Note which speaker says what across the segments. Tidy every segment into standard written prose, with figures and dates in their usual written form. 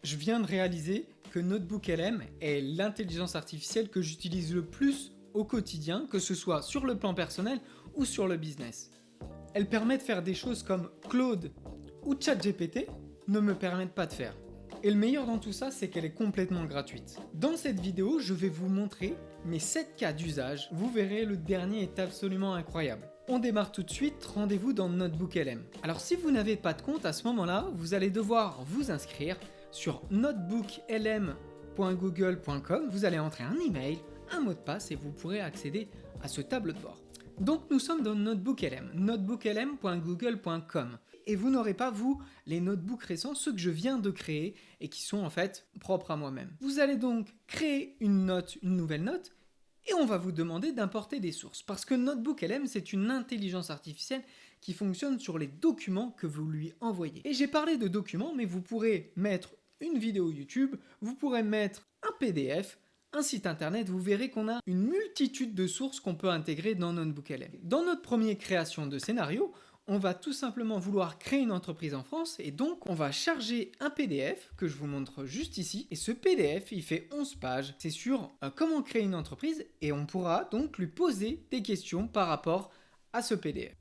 Speaker 1: Je viens de réaliser que NotebookLM est l'intelligence artificielle que j'utilise le plus au quotidien, que ce soit sur le plan personnel ou sur le business. Elle permet de faire des choses comme Claude ou ChatGPT ne me permettent pas de faire. Et le meilleur dans tout ça, c'est qu'elle est complètement gratuite. Dans cette vidéo, je vais vous montrer mes 7 cas d'usage. Vous verrez, le dernier est absolument incroyable. On démarre tout de suite, rendez-vous dans NotebookLM. Alors si vous n'avez pas de compte, à ce moment-là, vous allez devoir vous inscrire sur notebooklm.google.com. Vous allez entrer un email, un mot de passe et vous pourrez accéder à ce tableau de bord. Donc nous sommes dans NotebookLM, notebooklm.google.com. Et vous n'aurez pas, vous, les notebooks récents, ceux que je viens de créer et qui sont en fait propres à moi-même. Vous allez donc créer une note, une nouvelle note, et on va vous demander d'importer des sources. Parce que NotebookLM, c'est une intelligence artificielle qui fonctionne sur les documents que vous lui envoyez. Et j'ai parlé de documents, mais vous pourrez mettre une vidéo YouTube, vous pourrez mettre un PDF, un site internet, vous verrez qu'on a une multitude de sources qu'on peut intégrer dans NotebookLM. Dans notre première création de scénario, on va tout simplement vouloir créer une entreprise en France et donc on va charger un PDF que je vous montre juste ici. Et ce PDF, il fait 11 pages. C'est sur comment créer une entreprise et on pourra donc lui poser des questions par rapport à ce PDF.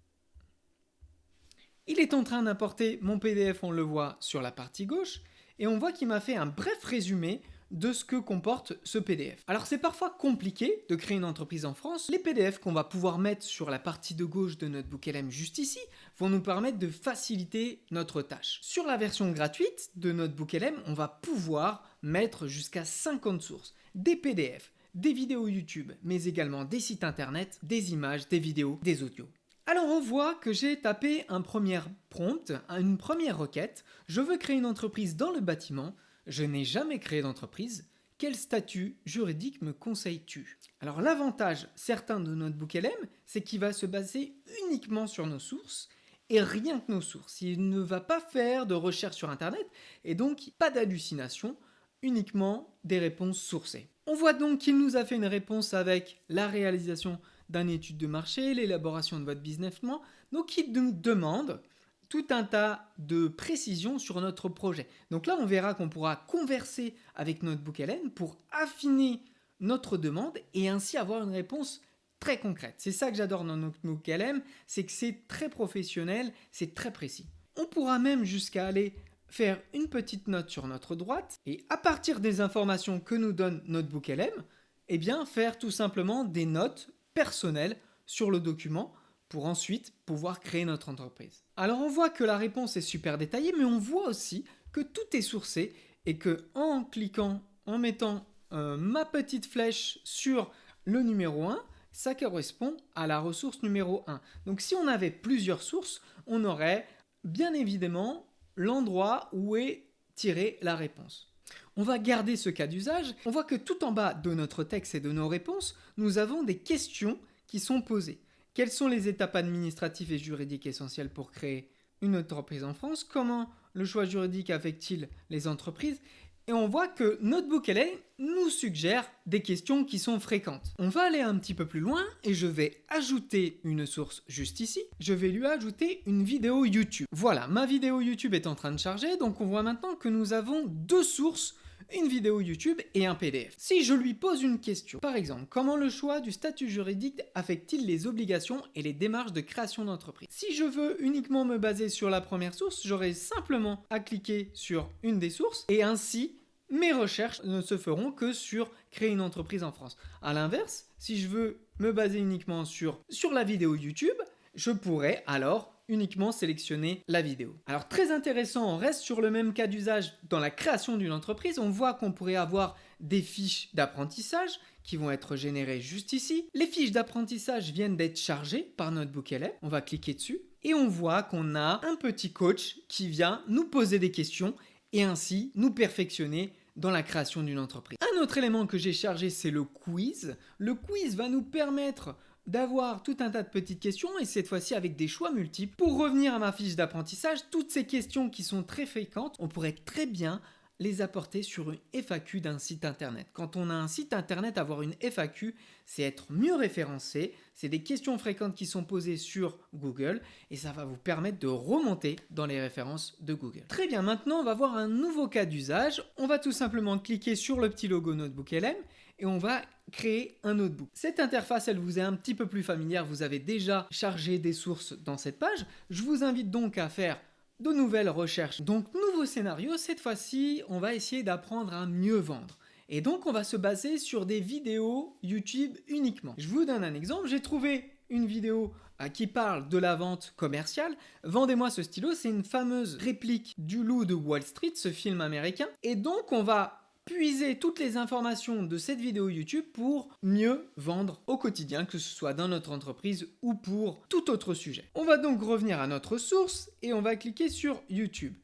Speaker 1: Il est en train d'importer mon PDF, on le voit sur la partie gauche, et on voit qu'il m'a fait un bref résumé de ce que comporte ce PDF. Alors c'est parfois compliqué de créer une entreprise en France. Les PDF qu'on va pouvoir mettre sur la partie de gauche de NotebookLM juste ici vont nous permettre de faciliter notre tâche. Sur la version gratuite de NotebookLM, on va pouvoir mettre jusqu'à 50 sources, des PDF, des vidéos YouTube, mais également des sites internet, des images, des vidéos, des audios. Alors on voit que j'ai tapé un premier prompt, une première requête. Je veux créer une entreprise dans le bâtiment. Je n'ai jamais créé d'entreprise. Quel statut juridique me conseilles-tu? Alors l'avantage certain de NotebookLM, c'est qu'il va se baser uniquement sur nos sources et rien que nos sources. Il ne va pas faire de recherche sur internet et donc pas d'hallucination, uniquement des réponses sourcées. On voit donc qu'il nous a fait une réponse avec la réalisation d'une étude de marché, l'élaboration de votre business plan, donc il nous demande tout un tas de précisions sur notre projet. Donc là, on verra qu'on pourra converser avec NotebookLM pour affiner notre demande et ainsi avoir une réponse très concrète. C'est ça que j'adore dans NotebookLM, c'est que c'est très professionnel, c'est très précis. On pourra même jusqu'à aller faire une petite note sur notre droite et à partir des informations que nous donne NotebookLM, eh bien faire tout simplement des notes personnelles sur le document pour ensuite pouvoir créer notre entreprise. Alors on voit que la réponse est super détaillée, mais on voit aussi que tout est sourcé et que en cliquant, en mettant ma petite flèche sur le numéro 1, ça correspond à la ressource numéro 1. Donc si on avait plusieurs sources, on aurait bien évidemment l'endroit où est tirée la réponse. On va garder ce cas d'usage. On voit que tout en bas de notre texte et de nos réponses, nous avons des questions qui sont posées. Quelles sont les étapes administratives et juridiques essentielles pour créer une entreprise en France? Comment le choix juridique affecte-t-il les entreprises? Et on voit que NotebookLM nous suggère des questions qui sont fréquentes. On va aller un petit peu plus loin et je vais ajouter une source juste ici. Je vais lui ajouter une vidéo YouTube. Voilà, ma vidéo YouTube est en train de charger, donc on voit maintenant que nous avons deux sources, une vidéo YouTube et un PDF. Si je lui pose une question, par exemple, comment le choix du statut juridique affecte-t-il les obligations et les démarches de création d'entreprise? Si je veux uniquement me baser sur la première source, j'aurai simplement à cliquer sur une des sources et ainsi mes recherches ne se feront que sur créer une entreprise en France. A l'inverse, si je veux me baser uniquement sur la vidéo YouTube, je pourrais alors uniquement sélectionner la vidéo. Alors très intéressant, on reste sur le même cas d'usage dans la création d'une entreprise. On voit qu'on pourrait avoir des fiches d'apprentissage qui vont être générées juste ici. Les fiches d'apprentissage viennent d'être chargées par NotebookLM. On va cliquer dessus et on voit qu'on a un petit coach qui vient nous poser des questions et ainsi nous perfectionner dans la création d'une entreprise. Un autre élément que j'ai chargé, c'est le quiz. Le quiz va nous permettre d'avoir tout un tas de petites questions et cette fois-ci avec des choix multiples. Pour revenir à ma fiche d'apprentissage, toutes ces questions qui sont très fréquentes, on pourrait très bien les apporter sur une FAQ d'un site internet. Quand on a un site internet, avoir une FAQ, c'est être mieux référencé, c'est des questions fréquentes qui sont posées sur Google et ça va vous permettre de remonter dans les références de Google. Très bien, maintenant on va voir un nouveau cas d'usage. On va tout simplement cliquer sur le petit logo NotebookLM et on va créer un notebook. Cette interface, elle vous est un petit peu plus familière, vous avez déjà chargé des sources dans cette page. Je vous invite donc à faire de nouvelles recherches. Donc nouveau scénario, cette fois-ci, on va essayer d'apprendre à mieux vendre. Et donc on va se baser sur des vidéos YouTube uniquement. Je vous donne un exemple, j'ai trouvé une vidéo qui parle de la vente commerciale. Vendez-moi ce stylo, c'est une fameuse réplique du Loup de Wall Street, ce film américain. Et donc on va puiser toutes les informations de cette vidéo YouTube pour mieux vendre au quotidien, que ce soit dans notre entreprise ou pour tout autre sujet. On va donc revenir à notre source et on va cliquer sur YouTube.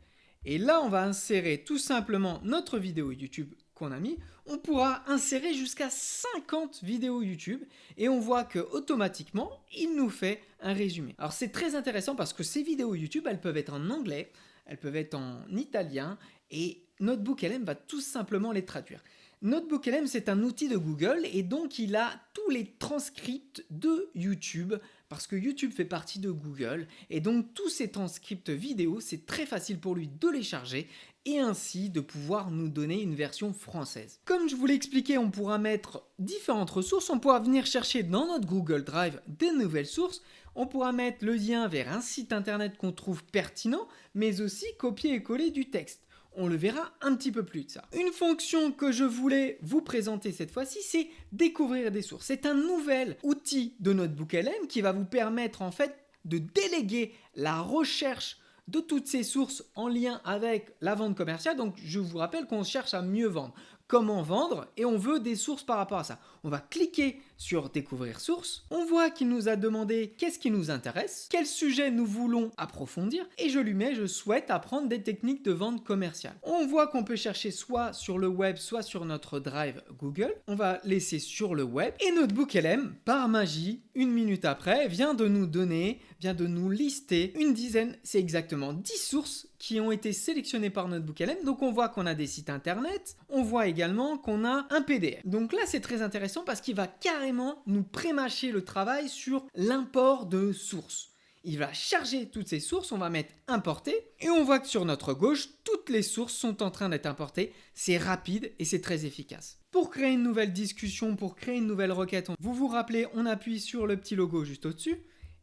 Speaker 1: Et là, on va insérer tout simplement notre vidéo YouTube qu'on a mis. On pourra insérer jusqu'à 50 vidéos YouTube et on voit que automatiquement, il nous fait un résumé. Alors c'est très intéressant parce que ces vidéos YouTube, elles peuvent être en anglais, elles peuvent être en italien et NotebookLM va tout simplement les traduire. NotebookLM, c'est un outil de Google et donc il a tous les transcripts de YouTube parce que YouTube fait partie de Google et donc tous ces transcripts vidéo, c'est très facile pour lui de les charger et ainsi de pouvoir nous donner une version française. Comme je vous l'ai expliqué, on pourra mettre différentes ressources, on pourra venir chercher dans notre Google Drive des nouvelles sources, on pourra mettre le lien vers un site internet qu'on trouve pertinent, mais aussi copier et coller du texte. On le verra un petit peu plus tard. Une fonction que je voulais vous présenter cette fois-ci, c'est découvrir des sources. C'est un nouvel outil de NotebookLM qui va vous permettre en fait de déléguer la recherche de toutes ces sources en lien avec la vente commerciale. Donc je vous rappelle qu'on cherche à mieux vendre. Comment vendre et on veut des sources par rapport à ça. On va cliquer sur découvrir source. On voit qu'il nous a demandé qu'est-ce qui nous intéresse, quel sujet nous voulons approfondir et je lui mets je souhaite apprendre des techniques de vente commerciale. On voit qu'on peut chercher soit sur le web, soit sur notre drive Google. On va laisser sur le web et NotebookLM, par magie, une minute après, vient de nous lister une dizaine, c'est exactement 10 sources qui ont été sélectionnées par NotebookLM. Donc on voit qu'on a des sites internet, on voit également qu'on a un PDF. Donc là c'est très intéressant parce qu'il va carrément nous prémâcher le travail sur l'import de sources. Il va charger toutes ces sources, on va mettre importer et on voit que sur notre gauche, toutes les sources sont en train d'être importées. C'est rapide et c'est très efficace. Pour créer une nouvelle discussion, pour créer une nouvelle requête, vous vous rappelez, on appuie sur le petit logo juste au-dessus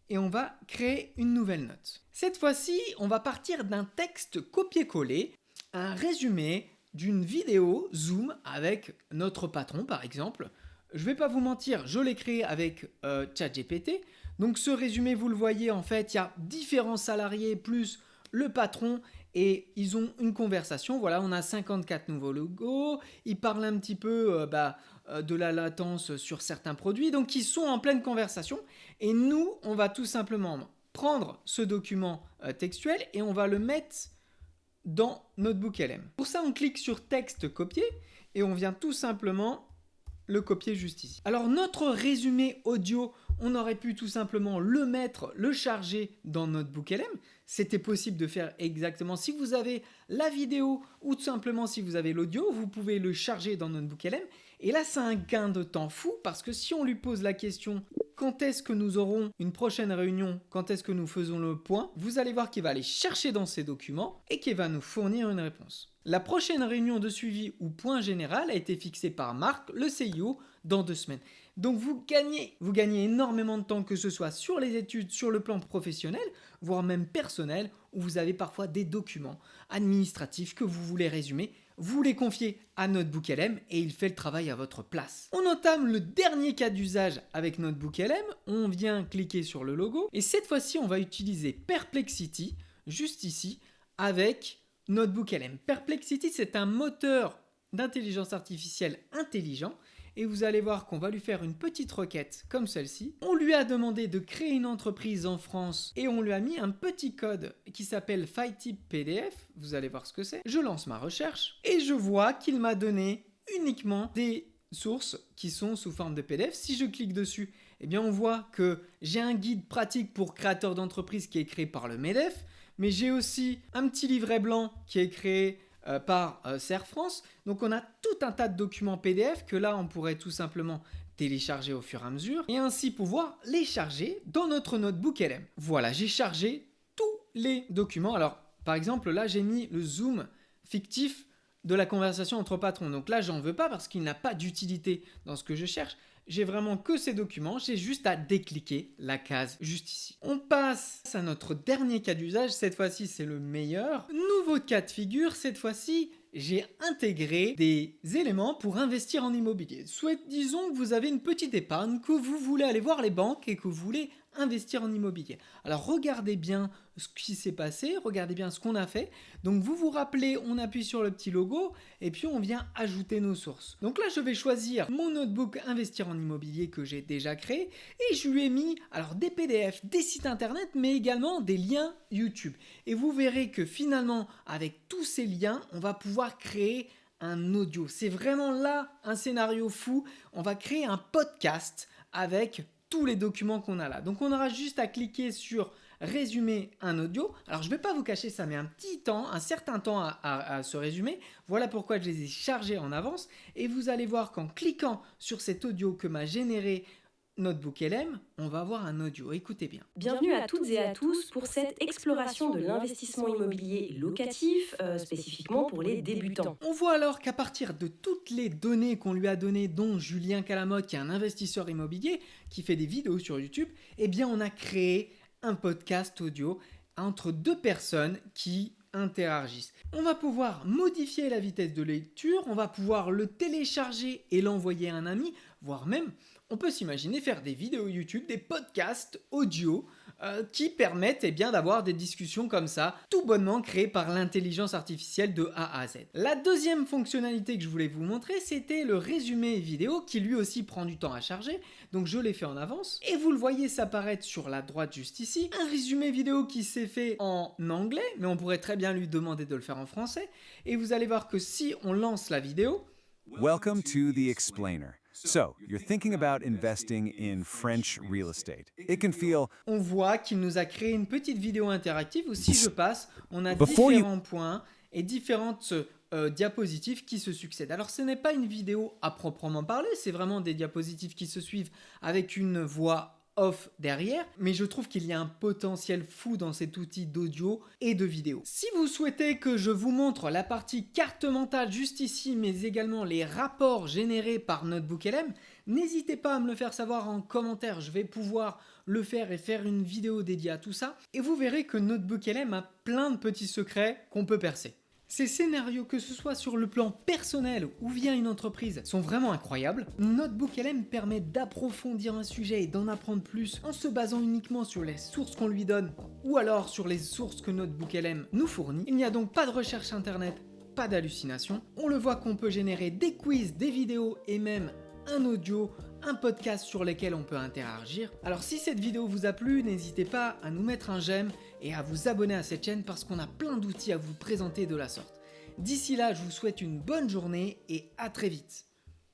Speaker 1: et on va créer une nouvelle note. Cette fois-ci, on va partir d'un texte copié-collé, un résumé d'une vidéo Zoom avec notre patron par exemple. Je ne vais pas vous mentir, je l'ai créé avec ChatGPT. Donc ce résumé, vous le voyez, en fait, il y a différents salariés plus le patron et ils ont une conversation. Voilà, on a 54 nouveaux logos. Ils parlent un petit peu de la latence sur certains produits. Donc ils sont en pleine conversation. Et nous, on va tout simplement prendre ce document textuel et on va le mettre dans NotebookLM. Pour ça, on clique sur texte copier et on vient tout simplement le copier juste ici. Alors notre résumé audio, on aurait pu tout simplement le mettre, le charger dans NotebookLM. C'était possible de faire exactement. Si vous avez la vidéo ou tout simplement si vous avez l'audio, vous pouvez le charger dans NotebookLM. Et là, c'est un gain de temps fou parce que si on lui pose la question quand est-ce que nous aurons une prochaine réunion, quand est-ce que nous faisons le point, vous allez voir qu'il va aller chercher dans ses documents et qu'il va nous fournir une réponse. La prochaine réunion de suivi ou point général a été fixée par Marc, le CIO, dans 2 semaines. Donc vous gagnez énormément de temps, que ce soit sur les études, sur le plan professionnel, voire même personnel, où vous avez parfois des documents administratifs que vous voulez résumer. Vous les confiez à NotebookLM et il fait le travail à votre place. On entame le dernier cas d'usage avec NotebookLM. On vient cliquer sur le logo et cette fois-ci, on va utiliser Perplexity, juste ici, avec NotebookLM. Perplexity, c'est un moteur d'intelligence artificielle intelligent et vous allez voir qu'on va lui faire une petite requête comme celle-ci. On lui a demandé de créer une entreprise en France et on lui a mis un petit code qui s'appelle FileType PDF. Vous allez voir ce que c'est. Je lance ma recherche et je vois qu'il m'a donné uniquement des sources qui sont sous forme de PDF. Si je clique dessus, eh bien on voit que j'ai un guide pratique pour créateurs d'entreprise qui est créé par le MEDEF, mais j'ai aussi un petit livret blanc qui est créé par Serre France. Donc on a tout un tas de documents PDF que là on pourrait tout simplement télécharger au fur et à mesure et ainsi pouvoir les charger dans notre notebook LM. Voilà, j'ai chargé tous les documents. Alors par exemple là j'ai mis le zoom fictif de la conversation entre patrons. Donc là j'en veux pas parce qu'il n'a pas d'utilité dans ce que je cherche. J'ai vraiment que ces documents, j'ai juste à décliquer la case juste ici. On passe à notre dernier cas d'usage, cette fois-ci c'est le meilleur. Nouveau cas de figure, cette fois-ci j'ai intégré des éléments pour investir en immobilier. Disons que vous avez une petite épargne, que vous voulez aller voir les banques et que vous voulez investir en immobilier. Alors regardez bien ce qui s'est passé, regardez bien ce qu'on a fait. Donc vous vous rappelez, on appuie sur le petit logo et puis on vient ajouter nos sources. Donc là je vais choisir mon notebook investir en immobilier que j'ai déjà créé et je lui ai mis alors des PDF, des sites internet mais également des liens YouTube. Et vous verrez que finalement avec tous ces liens on va pouvoir créer un audio. C'est vraiment là un scénario fou. On va créer un podcast avec tous les documents qu'on a là. Donc on aura juste à cliquer sur résumer un audio. Alors je ne vais pas vous cacher, ça met un certain temps à se résumer. Voilà pourquoi je les ai chargés en avance. Et vous allez voir qu'en cliquant sur cet audio que m'a généré Notebook LM, on va avoir un audio. Écoutez bien.
Speaker 2: Bienvenue à toutes et à tous pour cette exploration de l'investissement immobilier locatif, spécifiquement pour les débutants.
Speaker 1: On voit alors qu'à partir de toutes les données qu'on lui a données, dont Julien Calamotte, qui est un investisseur immobilier, qui fait des vidéos sur YouTube, eh bien on a créé un podcast audio entre deux personnes qui interagissent. On va pouvoir modifier la vitesse de lecture, on va pouvoir le télécharger et l'envoyer à un ami, voire même on peut s'imaginer faire des vidéos YouTube, des podcasts audio qui permettent d'avoir des discussions comme ça, tout bonnement créées par l'intelligence artificielle de A à Z. La deuxième fonctionnalité que je voulais vous montrer, c'était le résumé vidéo qui lui aussi prend du temps à charger, donc je l'ai fait en avance. Et vous le voyez s'apparaître sur la droite juste ici, un résumé vidéo qui s'est fait en anglais, mais on pourrait très bien lui demander de le faire en français. Et vous allez voir que si on lance la vidéo...
Speaker 3: Welcome to The Explainer. So, you're thinking about investing in French real estate. It can feel...
Speaker 1: On voit qu'il nous a créé une petite vidéo interactive où si je passe, on a différents points et différentes diapositives qui se succèdent. Alors ce n'est pas une vidéo à proprement parler, c'est vraiment des diapositives qui se suivent avec une voix off derrière, mais je trouve qu'il y a un potentiel fou dans cet outil d'audio et de vidéo. Si vous souhaitez que je vous montre la partie carte mentale juste ici, mais également les rapports générés par Notebook LM, n'hésitez pas à me le faire savoir en commentaire, je vais pouvoir le faire et faire une vidéo dédiée à tout ça, et vous verrez que Notebook LM a plein de petits secrets qu'on peut percer. Ces scénarios, que ce soit sur le plan personnel ou via une entreprise, sont vraiment incroyables. Notebook LM permet d'approfondir un sujet et d'en apprendre plus en se basant uniquement sur les sources qu'on lui donne ou alors sur les sources que Notebook LM nous fournit. Il n'y a donc pas de recherche internet, pas d'hallucination. On le voit qu'on peut générer des quiz, des vidéos et même un audio, un podcast sur lesquels on peut interagir. Alors si cette vidéo vous a plu, n'hésitez pas à nous mettre un j'aime et à vous abonner à cette chaîne parce qu'on a plein d'outils à vous présenter de la sorte. D'ici là, je vous souhaite une bonne journée et à très vite.